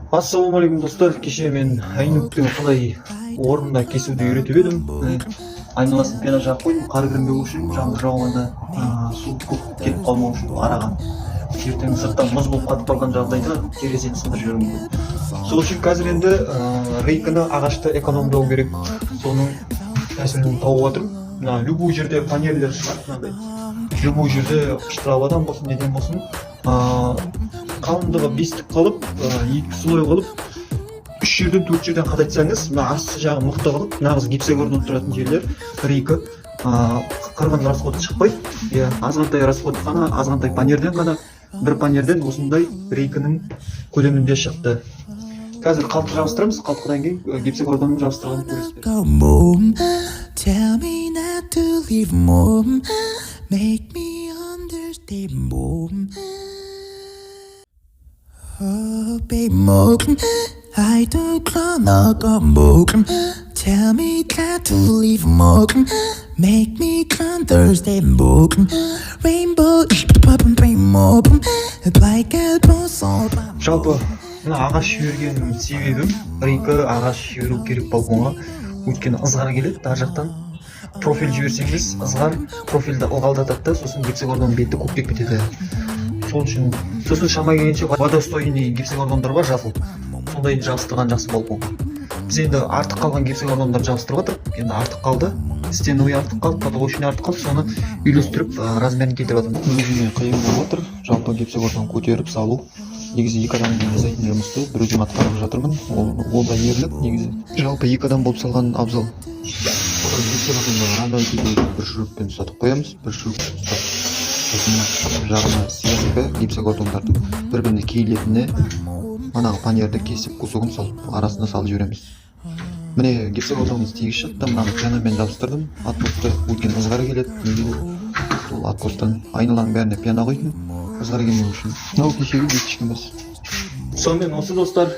Ассалаумағалейкум достар, кеше мен айнуктың қалай орнында кесуді үйретіп едім. Айналасын пена жағып қойдым, қар кірмеу үшін, жаңбыр жауғанда су көп кетіп қалмау үшін араға. Ертең сырттан мұз болып қатып қалған жағдайда терезені сындырып жіберуім мүмкін. Сол үшін қазір енді рейканы ағашты экономдау керек. Соның тәсілін тауып жатырмын. Мына любой жерде панельдер шығады, мынандай. Любой жерде штрафадан болсын, неден болсын, қалыңдығы бестік қалып, екі слой қылып, үш жерден төрт жерден қадайтсаңыз, мына асты жағы мықты қылып, нағыз гипсогордан тұратын жерлер рейкі қырғын расход шықпайды. Азғантай расход қана, азғантай панерден ғана, бір панерден осындай рейкінің көлемінде шықты. Қазір қалтқы жабыстырамыз, қалтқыдан кейін гипсогордан жабыстырғанын көресіздер. Tell me not to leave more, make me understand more. Oh, baby, more. I don't climb up a more. Tell me not to leave more, make me understand more. Rainbow, pop and rainbow, like a boss. Жалпы, ағаш жіберген себебім рейкі ағаш жіберу керек балконға. Өйткені ызғар келеді, ар жақтан профиль жіберсеңіз, ызғар профильді ылғалдатады да, сосын гипсогордан беті көктеп кетеді. Сол үшін, сосын шама келгенше водостойный гипсогордандар бар, жасыл. Сондайды жабыстырған жақсы балконға. Біз енді артық қалған гипсогордандарды жабыстырып жатырмық. Енді артық қалды, стеновый артық қалды, потолочный артық қалды, соны үйлестіріп размерін келтіріп жатырмын. Өзіме қиын болып жатыр, жалпы гипсогордан көтеріп салу. Негізі екі адам жасайтын жұмысты бір өзім атқарып жатырмын. Ол да ерлік негізі. Жалпы екі адам болып салған абзал. Мынандай бір шуруппен ұстатып қоямыз, бір шуруппен ұстатып. Сосын жағына связка гипсогордандардың бір-біріне киілетіне манағы панерді кесіп кусогын салып арасына салып жібереміз. Міне гипсогорданымыз тегіс шықты, мынаны пенамен жабыстырдым. Откосты өткен ызғар келеді. Сол откостан айналаның бәріне пена қойдым. Ызғар келмеу үшін. Мынау кешегі бетішкенбіз. Сонымен осы достар,